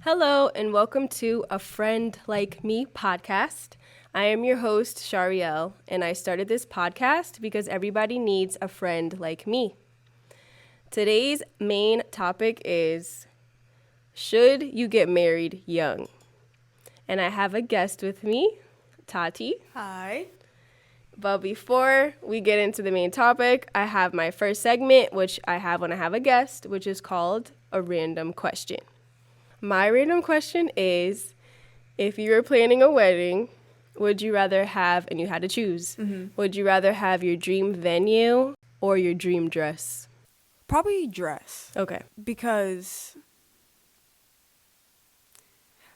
Hello, and welcome to A Friend Like Me podcast. I am your host, Shariel, and I started this podcast because everybody needs a friend like me. Today's main topic is, should you get married young? And I have a guest with me, Tati. Hi. But before we get into the main topic, I have my first segment, which I have when I have a guest, which is called A Random Question. My random question is, if you were planning a wedding, would you rather have, and you had to choose, would you rather have your dream venue or your dream dress? Probably dress. Okay. Because,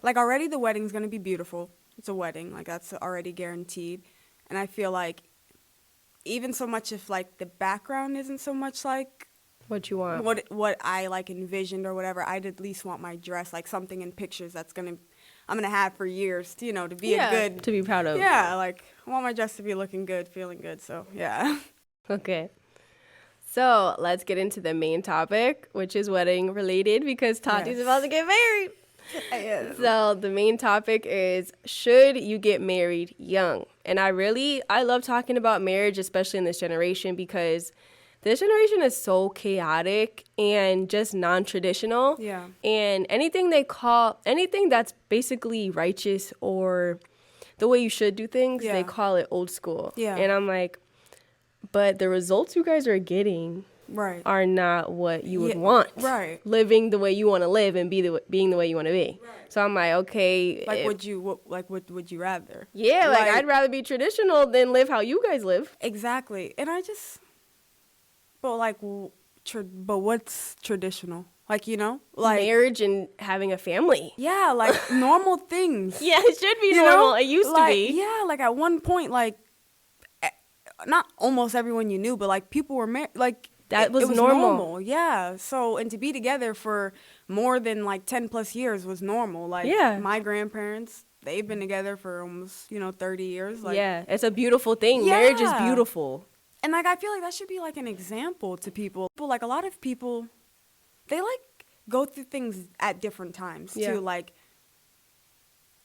already the wedding's going to be beautiful. It's a wedding. That's already guaranteed. And I feel like even so much if, the background isn't so much, What you want? what I, envisioned or whatever, I'd at least want my dress, something in pictures I'm going to have for years, to be a good... to be proud of. Yeah, I want my dress to be looking good, feeling good, so, yeah. Okay. So let's get into the main topic, which is wedding related, because Tati's about to get married. So the main topic is, should you get married young? And I love talking about marriage, especially in this generation, because this generation is so chaotic and just non-traditional. Yeah. And anything that's basically righteous or the way you should do things, they call it old school. Yeah. And I'm like, but the results you guys are getting are not what you would want. Right. Living the way you want to live and being the way you want to be. Right. So I'm like, okay. What would you rather? Yeah, I'd rather be traditional than live how you guys live. Exactly. And I just... But what's traditional? Marriage and having a family. Yeah, normal things. Yeah, it should be normal. It used to be. Yeah, at one point, not almost everyone you knew, but people were married. That was it was normal. Yeah. So, and to be together for more than 10 plus years was normal. My grandparents, they've been together for almost 30 years. Yeah, it's a beautiful thing. Yeah. Marriage is beautiful. And I feel like that should be an example to people. But a lot of people, they go through things at different times too.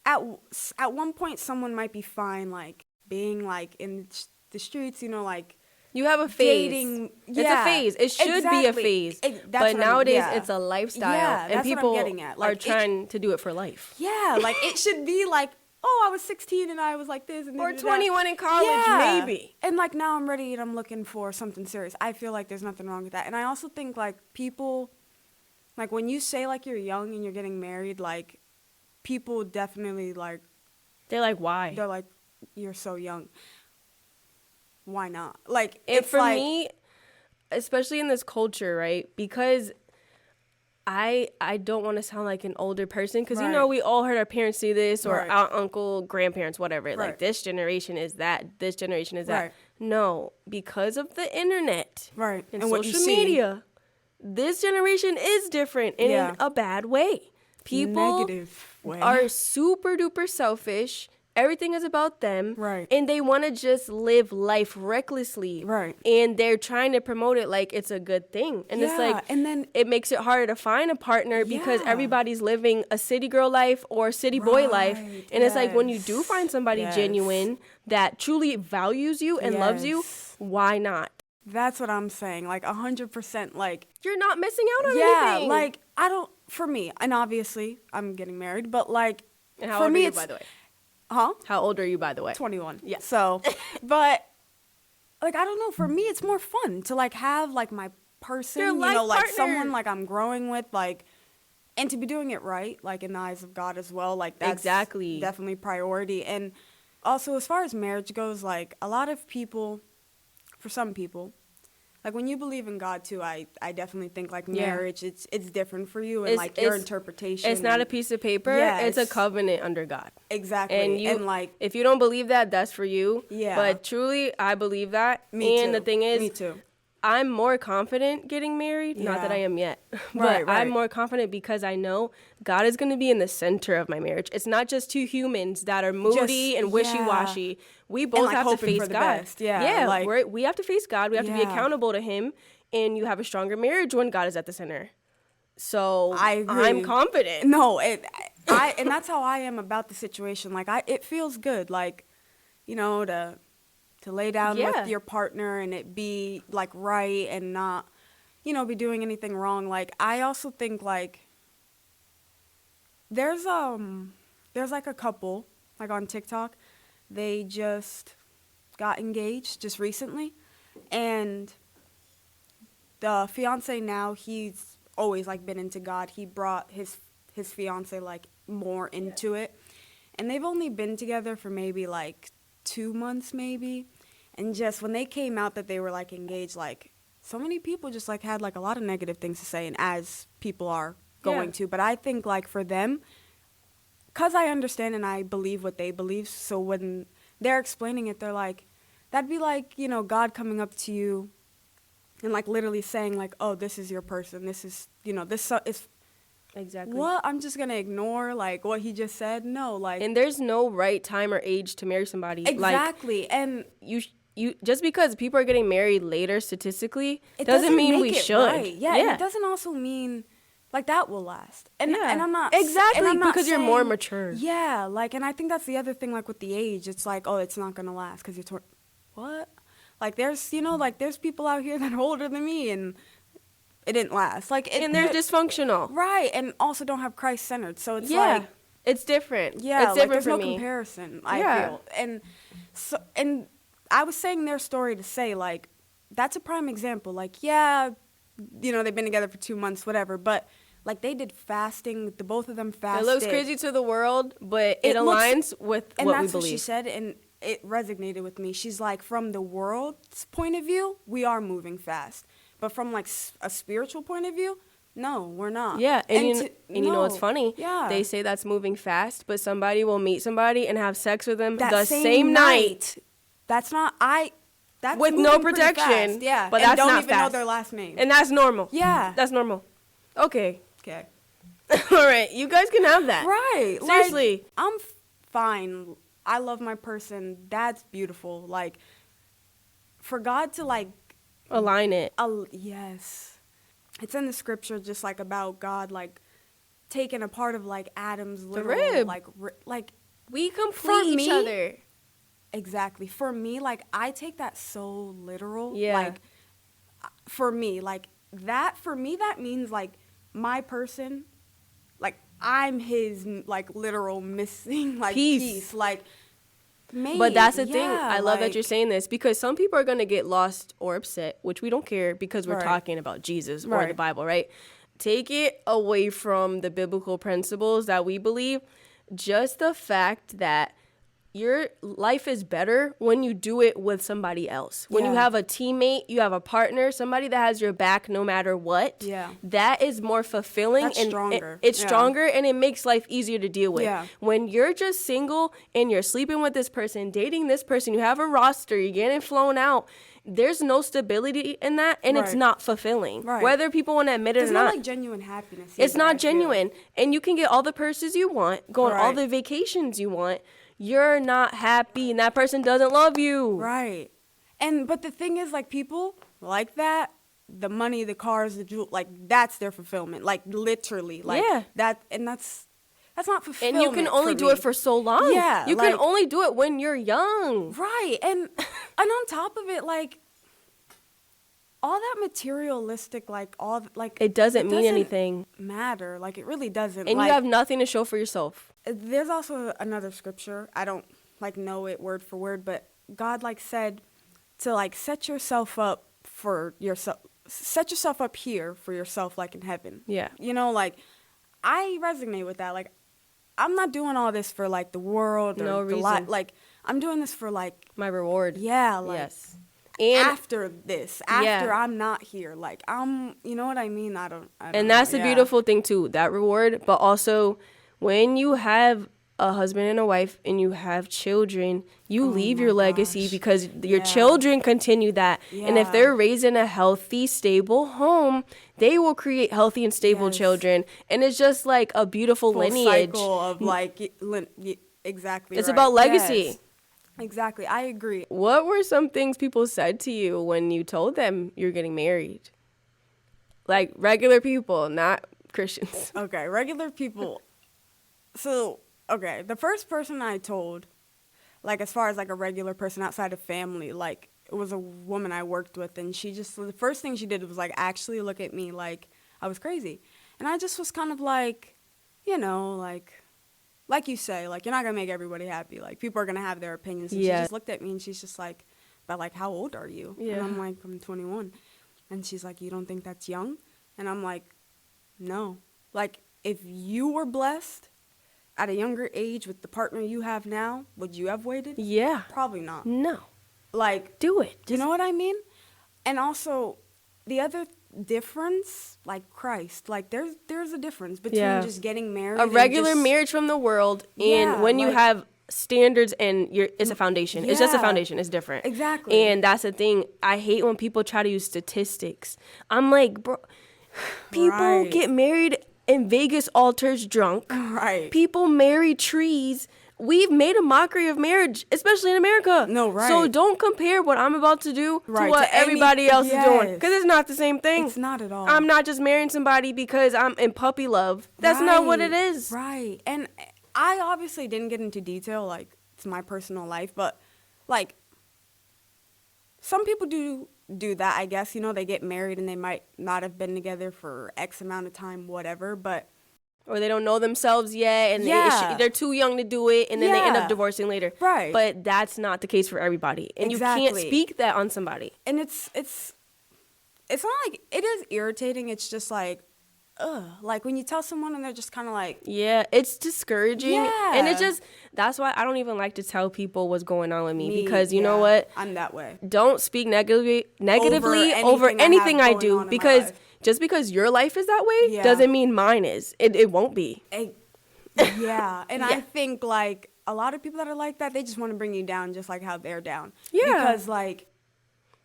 At one point, someone might be fine being in the streets, You have a phase. Dating. It's a phase. It should be a phase. But nowadays, it's a lifestyle. Yeah, and people what I'm getting at. are trying to do it for life. Yeah, it should be I was 16 and I was like this. And or 21 in college, maybe. And now I'm ready and I'm looking for something serious. I feel like there's nothing wrong with that. And I also think people, when you say you're young and you're getting married, people definitely they're like, why? They're like, you're so young. Why not? For me, especially in this culture, right? Because I don't want to sound like an older person because, we all heard our parents say this or our uncle, grandparents, whatever. Right. This generation is that. This generation is that. Right. No, because of the internet and what social media, this generation is different in a bad way. People Negative way. are super duper selfish. Everything is about them. Right. And they want to just live life recklessly. Right. And they're trying to promote it like it's a good thing. And it's and then it makes it harder to find a partner because everybody's living a city girl life or city boy life. And it's when you do find somebody genuine that truly values you and loves you, why not? That's what I'm saying. 100%. You're not missing out on anything. Yeah. I don't, for me, and obviously I'm getting married, but and how for old me, are you, by the way? Huh? How old are you, by the way? 21. Yeah. So, but, I don't know. For me, it's more fun to, have, my person, Your life partner. someone, I'm growing with, and to be doing it right, in the eyes of God as well. That's exactly. Definitely priority. And also, as far as marriage goes, a lot of people, for some people, when you believe in God too, I definitely think marriage, it's different for you and your interpretation. It's not a piece of paper. Yes. It's a covenant under God. Exactly. And if you don't believe that, that's for you. Yeah. But truly, I believe that. Me and too. the thing is, me too. I'm more confident getting married. Not that I am yet. But I'm more confident because I know God is going to be in the center of my marriage. It's not just two humans that are moody and wishy-washy. We both have to face God. Yeah, we have to face God. We have to be accountable to Him. And you have a stronger marriage when God is at the center. So I agree. I'm confident. No, And that's how I am about the situation. Like, it feels good, like, to lay down with your partner and it be like right and not, be doing anything wrong. Like, I also think like there's like a couple like on TikTok, they just got engaged just recently, and the fiance now, he's always like been into God. He brought his fiance like more into it, and they've only been together for maybe like 2 months maybe. And just when they came out that they were like engaged, like so many people just like had like a lot of negative things to say, and as people are going to. But I think like for them, because I understand and I believe what they believe, so when they're explaining it, they're like, that'd be like, God coming up to you and like literally saying like, oh, this is your person, this is, this is exactly what I'm just gonna ignore like what he just said. No, like, and there's no right time or age to marry somebody. Exactly. Like, and you just because people are getting married later statistically doesn't mean we should. Right. Yeah, and it doesn't also mean like that will last. And I'm not exactly, and I'm not because saying, you're more mature. Yeah, like, and I think that's the other thing, like with the age, it's like, oh, it's not gonna last because you're what? Like there's like there's people out here that are older than me and it didn't last. Like and they're dysfunctional. Right, and also don't have Christ centered. So it's like it's different. Yeah, it's different like, there's for no me. comparison, I feel. And so, and I was saying their story to say like that's a prime example. Like, they've been together for 2 months, whatever, but like they did fasting, the both of them fasted. It looks crazy to the world, but it aligns with what we believe. And that's what she said, and it resonated with me. She's like, from the world's point of view, we are moving fast. But from like a spiritual point of view, no, we're not. Yeah, and you know what's funny? Yeah. They say that's moving fast, but somebody will meet somebody and have sex with them that the same night. That's not, that's with no protection. Fast. Yeah, but and that's don't not even fast. know their last name. And that's normal. Yeah. That's normal. Okay. Okay. All right, you guys can have that. Right. Seriously. Like, I'm fine. I love my person. That's beautiful. Like, for God to, like... align it. Yes. It's in the scripture just, like, about God, like, taking a part of, like, Adam's literal... The rib. Like... We complete each other. Exactly. For me, like, I take that so literal. Yeah. Like, for me, like, that means, like, my person... like, I'm his, like, literal missing, like, piece. Like, maybe. But that's the thing. I love that you're saying this, because some people are going to get lost or upset, which we don't care because we're talking about Jesus or the Bible, right? Take it away from the biblical principles that we believe. Just the fact that your life is better when you do it with somebody else. When you have a teammate, you have a partner, somebody that has your back no matter what. Yeah. That is more fulfilling. That's and stronger. It's stronger, and it makes life easier to deal with. Yeah. When you're just single and you're sleeping with this person, dating this person, you have a roster, you're getting flown out, there's no stability in that, and it's not fulfilling. Right. Whether people want to admit it or not. It's not like genuine happiness. It's not genuine. And you can get all the purses you want, go on all the vacations you want. You're not happy, and that person doesn't love you. Right. But the thing is, like, people like that, the money, the cars, the jewel, like, that's their fulfillment. Like, literally. Like, that's not fulfillment. And you can only do it for so long. Yeah. You can only do it when you're young. Right. And on top of it, like, all that materialistic, like, it doesn't mean anything. Matter. Like, it really doesn't. And you have nothing to show for yourself. There's also another scripture. I don't, like, know it word for word, but God, like, said to, like, set yourself up here for yourself, like, in heaven. Yeah. Like, I resonate with that. Like, I'm not doing all this for, like, the world or no the reason. Like, I'm doing this for, like... my reward. Yeah, like... yes. And after I'm not here, like, you know what I mean? I don't and that's the beautiful thing too, that reward. But also, when you have a husband and a wife and you have children, you leave your legacy because your children continue that. And if they're raised in a healthy, stable home, they will create healthy and stable children. And it's just like a beautiful lineage. Cycle of like, exactly. It's about legacy. Yes. Exactly. I agree. What were some things people said to you when you told them you're getting married? Like regular people, not Christians. Okay, regular people. So, okay, the first person I told, like, as far as, like, a regular person outside of family, like, it was a woman I worked with, and the first thing she did was, like, actually look at me like I was crazy. And I just was kind of like, you know, like you say, like, you're not going to make everybody happy. Like, people are going to have their opinions. And she just looked at me, and she's just like, but, like, how old are you? Yeah. And I'm like, I'm 21. And she's like, you don't think that's young? And I'm like, no. Like, if you were blessed at a younger age with the partner you have now, would you have waited? Yeah. Probably not. No. Like, Do it. You know what I mean? And also, the other difference, like Christ, like there's a difference between just getting married. A regular marriage from the world, and when you have standards and it's a foundation. It's just a foundation. It's different. Exactly. And that's the thing. I hate when people try to use statistics. I'm like, bro, people get married in Vegas altars drunk. Right. People marry trees. We've made a mockery of marriage, especially in America. No, right. So don't compare what I'm about to do to what to everybody else is doing. Because it's not the same thing. It's not at all. I'm not just marrying somebody because I'm in puppy love. That's not what it is. Right. And I obviously didn't get into detail, like, it's my personal life. But, like, some people do that, I guess. You know, they get married and they might not have been together for X amount of time, whatever. But... or they don't know themselves yet, and they're too young to do it, and then they end up divorcing later. Right. But that's not the case for everybody, and you can't speak that on somebody. And it's not like, it is irritating. It's just like, ugh. Like, when you tell someone and they're just kind of like... yeah, it's discouraging. Yeah. And it just... that's why I don't even like to tell people what's going on with me because you know what? I'm that way. Don't speak negatively over anything I do, because... just because your life is that way doesn't mean mine is. It won't be. Yeah. And I think, like, a lot of people that are like that, they just want to bring you down just like how they're down. Yeah. Because, like...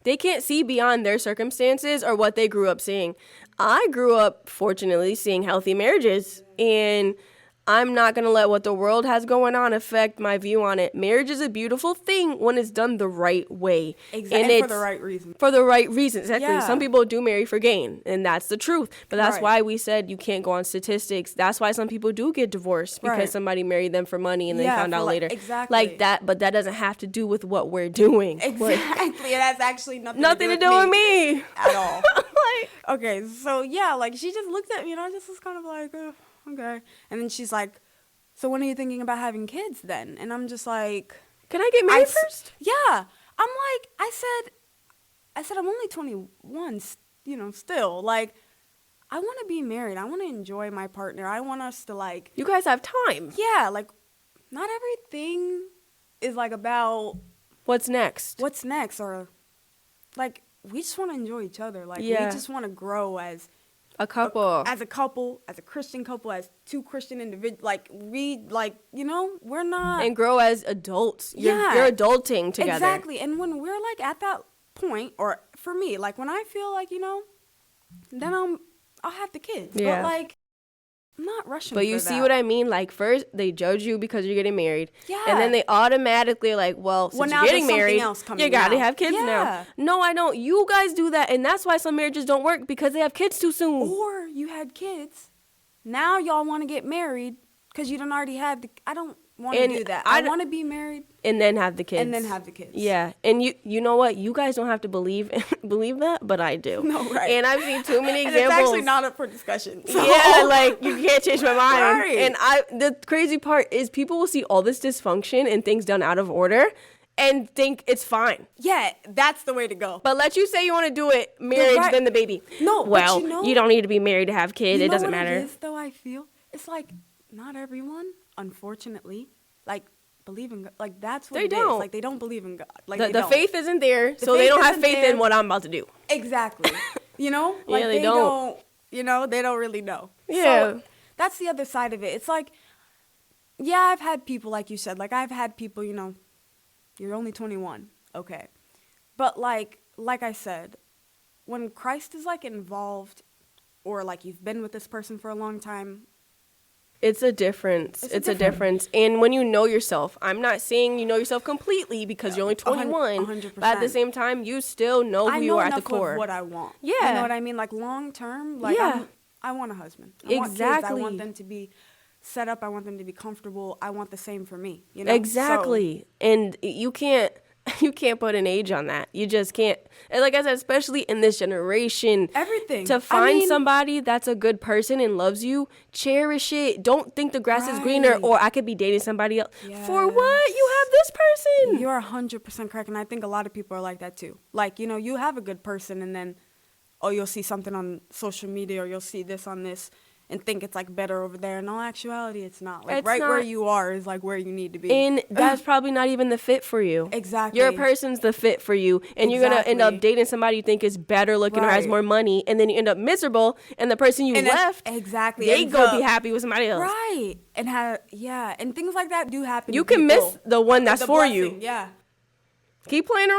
they can't see beyond their circumstances or what they grew up seeing. I grew up, fortunately, seeing healthy marriages, and I'm not going to let what the world has going on affect my view on it. Marriage is a beautiful thing when it's done the right way. Exactly. And for the right reason. For the right reason, exactly. Yeah. Some people do marry for gain, and that's the truth. But that's why we said you can't go on statistics. That's why some people do get divorced, because somebody married them for money and they found out later. Exactly. Like that, but that doesn't have to do with what we're doing. Exactly. It has actually nothing to do with me. At all. Okay, so yeah, like, she just looked at me and I just was kind of like, okay. And then she's like, so when are you thinking about having kids then? And I'm just like... can I get married first? Yeah. I'm like, I said, I'm only 21, you know, still. Like, I want to be married. I want to enjoy my partner. I want us to, like... you guys have time. Yeah, like, not everything is, like, about... what's next? Or, like, we just want to enjoy each other. Like, we just want to grow as... a couple. As a couple, as a Christian couple, as two Christian individuals. Like, you know, we're not... and grow as adults. You're adulting together. Exactly. And when we're, like, at that point, or for me, like, when I feel like, you know, then I'll have the kids. Yeah. But, like, I'm not rushing But you see what I mean? Like, first, they judge you because you're getting married. Yeah. And then they automatically, like, well, since you're getting married, you gotta have kids now. No, I don't. You guys do that, and that's why some marriages don't work, because they have kids too soon. Or you had kids. Now y'all want to get married because you done already had I don't want to do that. I want to be married. And then have the kids. Yeah. And you know what? You guys don't have to believe that, but I do. No, right. And I've seen too many examples. It's actually not up for discussion. So. Yeah, like, you can't change my mind. Right. And the crazy part is people will see all this dysfunction and things done out of order and think it's fine. Yeah, that's the way to go. But let's you say you want to do it, marriage, then the baby. No, well, but you don't need to be married to have kids. It doesn't matter. It is, though, I feel? It's like, not everyone, unfortunately, like, believe in God. Like, that's what it is. Like, they don't believe in God. Like, the faith isn't there, so they don't have faith in what I'm about to do. Exactly. You know? Like, yeah, they don't. You know, they don't really know. Yeah. So, that's the other side of it. It's like, yeah, I've had people, like you said, like, I've had people, you know, you're only 21. Okay. But, like I said, when Christ is, like, involved, or, like, you've been with this person for a long time, it's a difference. It's a difference. And when you know yourself, I'm not saying you know yourself completely because you're only 21. 100%. But at the same time, you still know who you are at the core. I know enough of what I want. Yeah. You know what I mean? Like, long term, like, I want a husband. I want kids. I want them to be set up. I want them to be comfortable. I want the same for me, you know? Exactly. And you can't put an age on that. You just can't. And like I said, especially in this generation, Everything. To find somebody that's a good person and loves you, cherish it. Don't think the grass is greener, or I could be dating somebody else. Yes. For what? You have this person. You're 100% correct. And I think a lot of people are like that too. Like, you know, you have a good person and then, you'll see something on social media or you'll see this on this and think it's like better over there. In all actuality, it's not. Like, where you are is like where you need to be. And that's probably not even the fit for you. Exactly. Your person's the fit for you. And you're going to end up dating somebody you think is better looking or has more money. And then you end up miserable. And the person you left, they go be happy with somebody else. Right. And and things like that do happen. You can miss the one that's for you. Yeah. Keep playing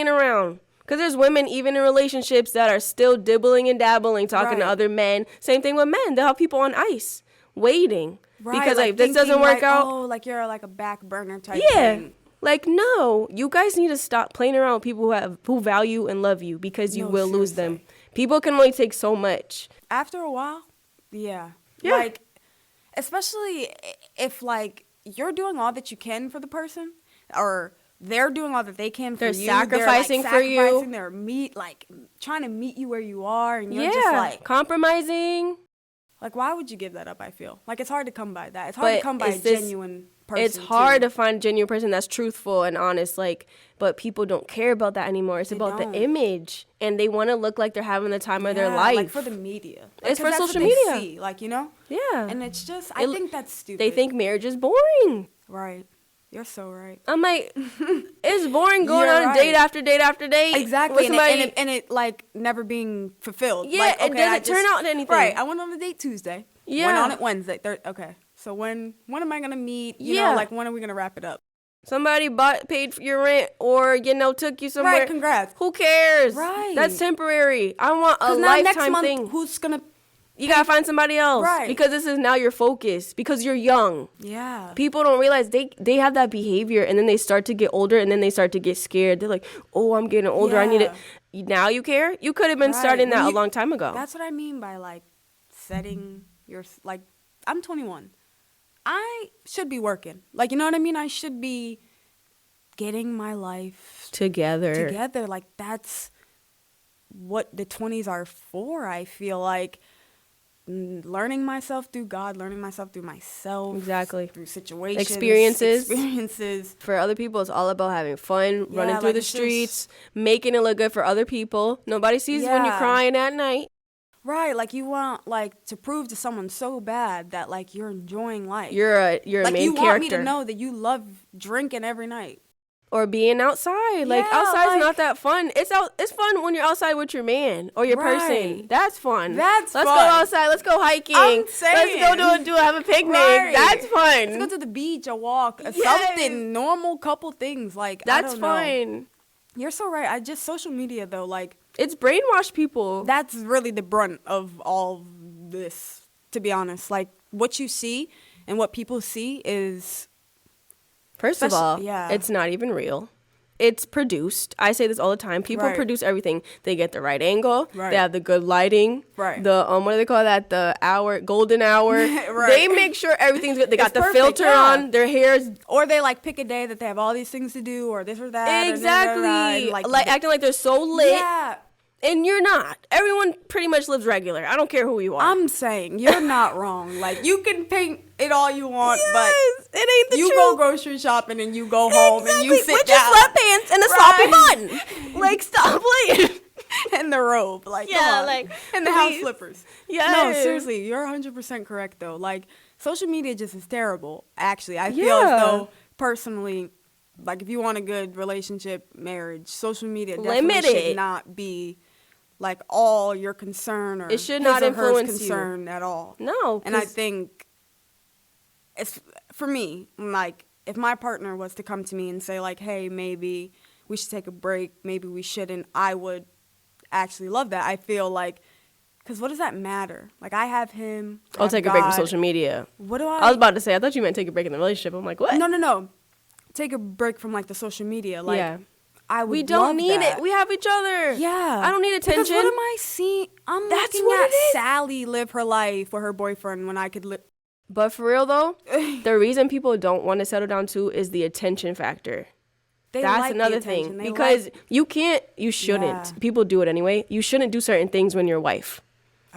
around. Because there's women, even in relationships, that are still dibbling and dabbling, talking to other men. Same thing with men. They'll have people on ice, waiting. Right, because like this doesn't work out. Oh, like you're like a back burner type thing. Like, no. You guys need to stop playing around with people who value and love you, because you will lose them. People can only take so much. After a while, yeah. Like, especially if, like, you're doing all that you can for the person, or they're doing all that they can for you. They're sacrificing for you. They're trying to meet you where you are, and you're just like compromising. Like, why would you give that up? I feel like it's hard to come by that. It's hard to come by a genuine person. It's hard to find a genuine person that's truthful and honest. Like, but people don't care about that anymore. It's about the image, and they want to look like they're having the time of their life. Like for the media. Like, it's for social media. See, like, you know. Yeah. And it's just, I think that's stupid. They think marriage is boring. Right. You're so right. I'm like, it's boring going on a date after date after date. Exactly. And it like never being fulfilled. Yeah, like, it doesn't turn out to anything. Right. I went on a date Tuesday. Yeah. Went on it Wednesday. Okay. So when am I going to meet? You know, like, when are we going to wrap it up? Somebody paid for your rent or, took you somewhere. Right, congrats. Who cares? Right. That's temporary. I want a lifetime next month, thing. Who's going to... You got to find somebody else. Right. Because this is now your focus. Because you're young. Yeah. People don't realize they have that behavior, and then they start to get older, and then they start to get scared. They're like, oh, I'm getting older. I need it. Now you care? You could have been starting that a long time ago. That's what I mean by, like, setting your... Like, I'm 21. I should be working. Like, you know what I mean? I should be getting my life together. Like, that's what the 20s are for, I feel like. Learning myself through God, learning myself through myself. Exactly. Through situations. Experiences. For other people, it's all about having fun, running through the streets, making it look good for other people. Nobody sees when you're crying at night. Right, like you want to prove to someone so bad that like you're enjoying life. You're a main character. You want me to know that you love drinking every night. Or being outside. Like, outside's not that fun. It's fun when you're outside with your man or your person. That's fun. Let's go outside. Let's go hiking. I'm saying. Let's go have a picnic. Right. That's fun. Let's go to the beach, a walk, something normal, couple things. Like, that's fun. You're so right. Social media though, like, it's brainwashed people. That's really the brunt of all this, to be honest. Like, what you see and what people see is... First of all, it's not even real. It's produced. I say this all the time. People produce everything. They get the right angle. Right. They have the good lighting. Right. The what do they call that? The golden hour. They make sure everything's good. They got the filter on. Their hair's... Or they like pick a day that they have all these things to do, or this or that. Exactly. Or like acting like they're so lit. Yeah. And you're not. Everyone pretty much lives regular. I don't care who you are. I'm saying, you're not wrong. Like, you can paint it all you want, but it ain't the truth. You go grocery shopping and you go home and you sit with down. With your sweatpants and a sloppy button. Like, stop playing. And the robe. Like, come on. Like, and the house slippers. Yeah. No, seriously, you're 100% correct, though. Like, social media just is terrible, actually. I feel as though, personally, like, if you want a good relationship, marriage, social media definitely should not be... like all your concern or it should not influence concern you at all. No. And I think it's for me, like if my partner was to come to me and say like, hey, maybe we should take a break, maybe we shouldn't, I would actually love that. I feel like, because what does that matter? Like I have him. I'll take a break from social media. What do I was about to say, I thought you meant take a break in the relationship. I'm like, what? No. Take a break from like the social media. Like, we don't need it. We have each other. Yeah. I don't need attention. Because what am I seeing? I'm looking at Sally live her life with her boyfriend when I could live. But for real though, the reason people don't want to settle down too is the attention factor. That's like another thing, because you shouldn't. Yeah. People do it anyway. You shouldn't do certain things when you're a wife.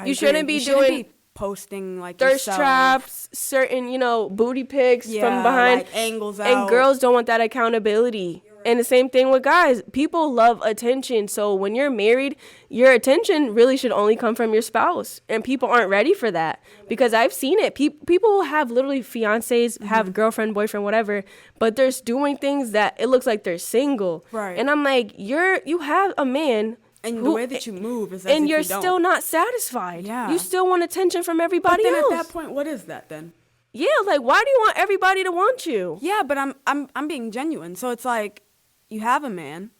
You shouldn't be doing posting like thirst traps, certain, booty pics from behind, like angles out. And girls don't want that accountability. And the same thing with guys. People love attention. So when you're married, your attention really should only come from your spouse. And people aren't ready for that. Because I've seen it. People have literally fiancés, have girlfriend, boyfriend, whatever. But they're doing things that it looks like they're single. Right. And I'm like, you have a man. And the way that you move is as and if you're you don't. still not satisfied. Yeah. You still want attention from everybody else. But then at that point, what is that then? Yeah, like, why do you want everybody to want you? Yeah, but I'm being genuine. So it's like, you have a man,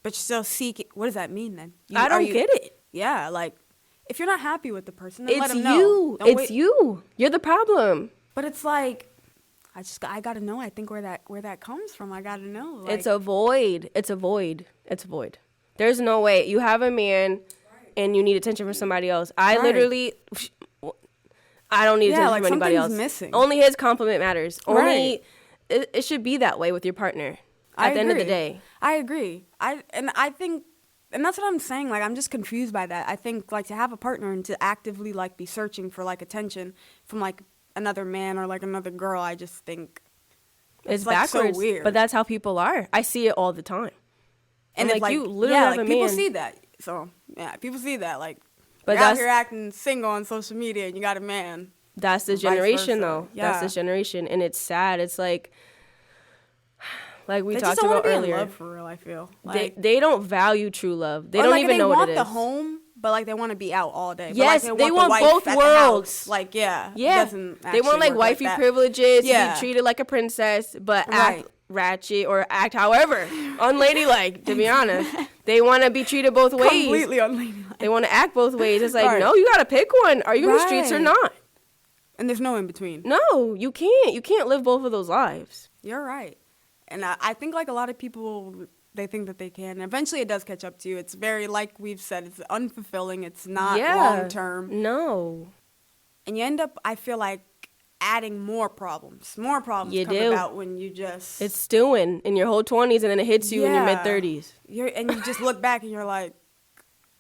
but you're still seeking. What does that mean then? I don't get it. Yeah, like, if you're not happy with the person, then let them know. It's you. You're the problem. But it's like, I gotta know. I think where that comes from. I gotta know. Like, it's a void. It's a void. There's no way. You have a man, and you need attention from somebody else. I don't need attention from anybody else. Missing. Only his compliment matters. Only it should be that way with your partner. At the end of the day, I agree. I think, and that's what I'm saying. Like, I'm just confused by that. I think, like, to have a partner and to actively, like, be searching for, like, attention from, like, another man or, like, another girl, I just think it's like, backwards. So weird. But that's how people are. I see it all the time. And like, you literally have a man. People see that. So yeah, people see that. Like, but you're out here acting single on social media, and you got a man. That's the generation, though. Yeah. That's the generation, and it's sad. It's like we talked about earlier. They just don't want to be in love for real. I feel like they don't value true love. They don't even know what it is. They want the home, but like they want to be out all day. Yes, but, like, they want both worlds. Like yeah. They want like wifey privileges. Yeah. Be treated like a princess, but act ratchet or act however unladylike. To be honest, they want to be treated both ways. Completely unladylike. They want to act both ways. It's like no, you gotta pick one. Are you in the streets or not? And there's no in between. No, you can't. You can't live both of those lives. You're right. And I think like a lot of people, they think that they can. And eventually it does catch up to you. It's very, like we've said, it's unfulfilling. It's not long term. No. And you end up, I feel like, adding more problems. More problems come about when you just... It's stewing in your whole 20s and then it hits you in your mid-30s. And you just look back and you're like...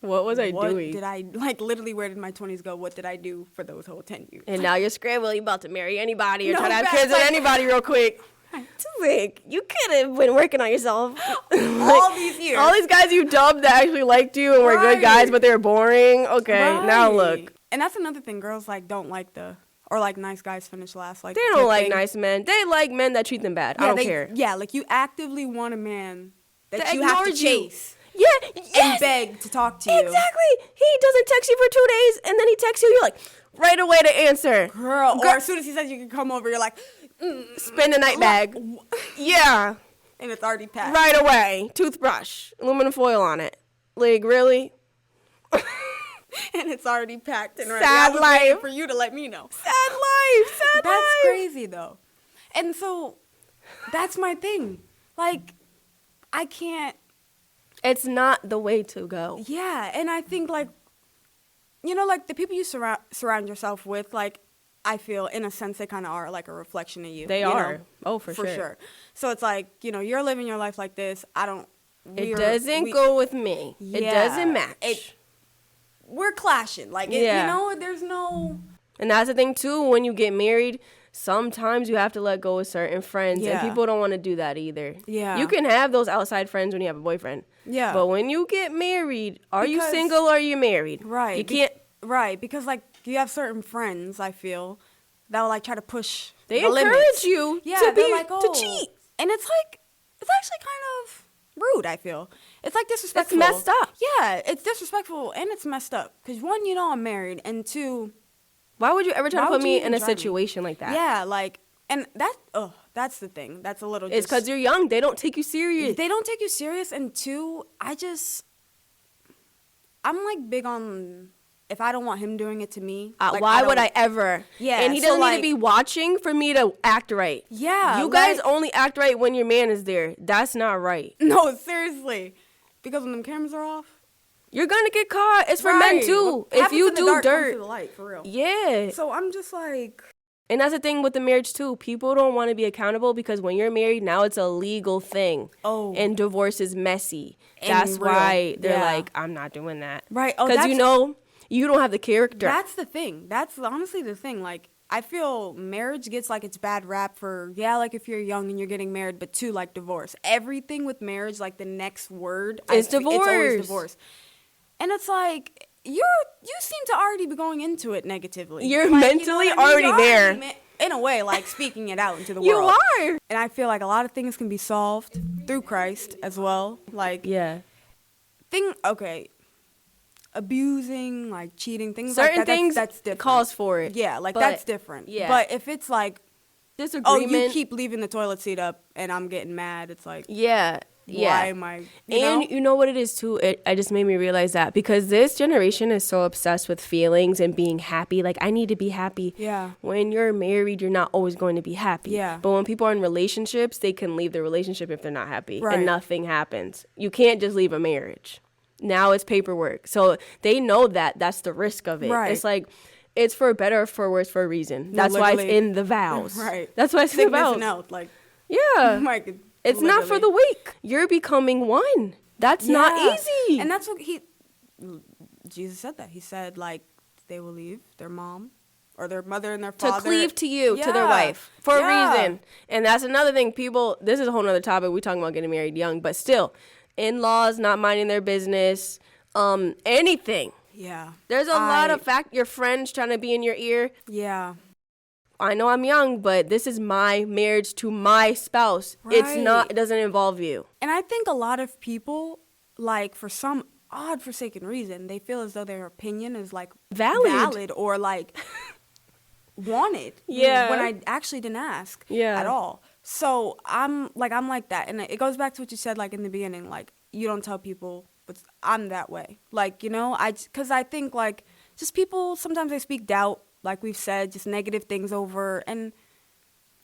What was I doing? Did I, like, literally, where did my 20s go? What did I do for those whole 10 years? And now you're scrambling. You're about to marry anybody or try to have kids with anybody real quick. Like, you could have been working on yourself. All these years. All these guys you dubbed that actually liked you and were good guys, but they were boring. Okay, now look. And that's another thing. Girls, like, don't like or like nice guys finish last. Like, they don't like nice men. They like men that treat them bad. I don't care. Yeah, like, you actively want a man that you have to chase. Yeah, and beg to talk to you. Exactly. He doesn't text you for 2 days, and then he texts you. You're like, right away to answer. Girl. Or as soon as he says you can come over, you're like... Spin the night bag. Yeah. And it's already packed. Right away. Toothbrush. Aluminum foil on it. Like, really? And it's already packed and ready. Sad life. For you to let me know. Sad life. That's crazy, though. And so, that's my thing. Like, I can't. It's not the way to go. Yeah. And I think, like, you know, like, the people you surround yourself with, like, I feel, in a sense, they kind of are like a reflection of you. They are. Know? Oh, for sure. For sure. So it's like, you know, you're living your life like this. It doesn't go with me. Yeah, it doesn't match. We're clashing. Like, you know, there's no... And that's the thing, too. When you get married, sometimes you have to let go of certain friends. Yeah. And people don't want to do that either. Yeah. You can have those outside friends when you have a boyfriend. Yeah. But when you get married, are you single or are you married? Right. You can't... Right. Because, like, you have certain friends, I feel, that will, like, try to push They the encourage limits. you to cheat. And it's, like, it's actually kind of rude, I feel. It's, like, disrespectful. It's messed up. Yeah, it's disrespectful and it's messed up. Because, one, you know I'm married, and two... Why would you ever try to put me in a situation like that? Yeah, like, and that's the thing. That's a little It's because you're young. They don't take you serious. They don't take you serious, and two, I'm, like, big on... If I don't want him doing it to me, like, why would I ever? Yeah, and he doesn't need to be watching for me to act right. Yeah, you guys only act right when your man is there. That's not right. No, seriously, because when them cameras are off, you're gonna get caught. It's for men too. If you do dirt, the light, for real. Yeah. So I'm just like, And that's the thing with the marriage too. People don't want to be accountable because when you're married, now it's a legal thing. Oh. And divorce is messy. And That's real. why they're Yeah. like, I'm not doing that. Right. Oh, Because you know, you don't have the character. That's the thing. That's honestly the thing. Like, I feel marriage gets like its bad rap for, like if you're young and you're getting married, but two, like divorce. Everything with marriage, like the next word is divorce. It's always divorce. And it's like, you seem to already be going into it negatively. You're like, mentally you know what I mean? already there. In a way, like speaking it out into the You world. are. And I feel like a lot of things can be solved through Christ as well. Like, abusing, like cheating, things certain like that. Things that's different. Calls for it. Yeah, like but, that's different. Yeah. But if it's like, disagreement. you keep leaving the toilet seat up and I'm getting mad, it's like, yeah. why am I, you know what it is too? I just made me realize that because this generation is so obsessed with feelings and being happy. Like, I need to be happy. Yeah. When you're married, you're not always going to be happy. Yeah. But when people are in relationships, they can leave the relationship if they're not happy. Right. And nothing happens. You can't just leave a marriage. Now it's paperwork. So they know that that's the risk of it. Right. It's like, it's for better or for worse for a reason. That's why it's in the vows. Right. That's why it's in the vows. Out, like, yeah. like, it's not for the weak. You're becoming one. That's not easy. And that's what Jesus said that. He said, like, they will leave their mom or their mother and their father. To cleave to you, to their wife, for a reason. And that's another thing. People, this is a whole other topic. We're talking about getting married young. But still, in-laws not minding their business, anything. Yeah. There's a lot of your friends trying to be in your ear. Yeah. I know I'm young, but this is my marriage to my spouse. Right. It doesn't involve you. And I think a lot of people, like, for some odd forsaken reason, they feel as though their opinion is, like, valid or, like, wanted. Yeah. When I actually didn't ask at all. So I'm like that. And it goes back to what you said, like, in the beginning, like, you don't tell people, but I'm that way. Like, you know, because I think, like, just people, sometimes they speak doubt. Like we've said, just negative things over. And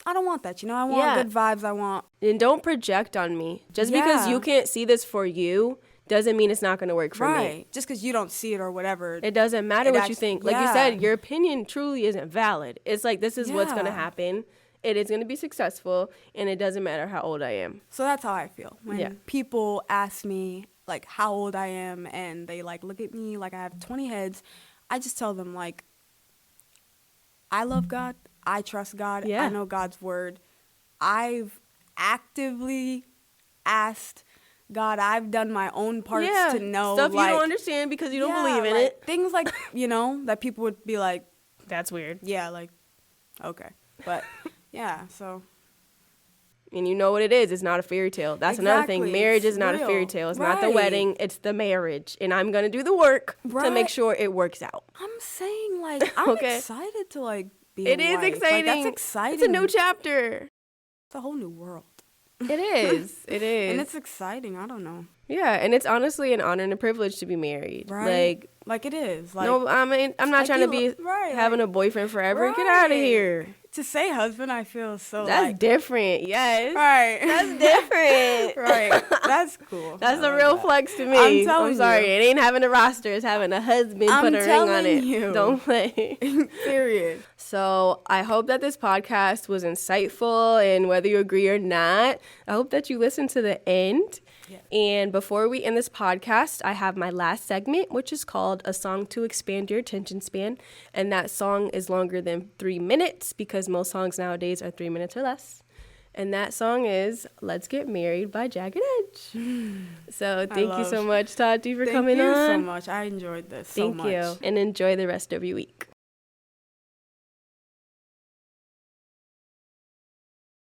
I don't want that, you know? I want good vibes. I want... And don't project on me. Just because you can't see this for you doesn't mean it's not going to work for me. Just because you don't see it or whatever. It doesn't matter what you think. Like you said, your opinion truly isn't valid. It's like, this is what's going to happen. It is going to be successful. And it doesn't matter how old I am. So that's how I feel. When people ask me, like, how old I am, and they, like, look at me like I have 20 heads, I just tell them, like, I love God. I trust God. Yeah. I know God's word. I've actively asked God. I've done my own parts to know. Stuff like, you don't understand because you don't believe in it. Things like, you know, that people would be like, that's weird. Yeah, like, okay. But, yeah, so. And you know what it is. It's not a fairy tale. That's another thing. Marriage is not a fairy tale. It's not the wedding. It's the marriage. And I'm going to do the work to make sure it works out. I'm saying, like, I'm excited to, like, be a wife. It is exciting. Like, that's exciting. It's a new chapter. It's a whole new world. It is. It is. And it's exciting. I don't know. Yeah, and it's honestly an honor and a privilege to be married. Right. Like it is. Like, no, I mean, I'm not trying to be having a boyfriend forever. Get out of here. To say husband, I feel so that's different. Yes. Right. That's different. Right. That's cool. That's a real flex to me. I'm sorry. You. It ain't having a roster. It's having a husband put a ring on it. You. Don't play. Period. So I hope that this podcast was insightful, and whether you agree or not, I hope that you listen to the end. Yeah. And before we end this podcast, I have my last segment, which is called A Song to Expand Your Attention Span. And that song is longer than 3 minutes because most songs nowadays are 3 minutes or less. And that song is Let's Get Married by Jagged Edge. So thank you so much, Tati, for coming on. Thank you so much. I enjoyed this so much. Thank you. And enjoy the rest of your week.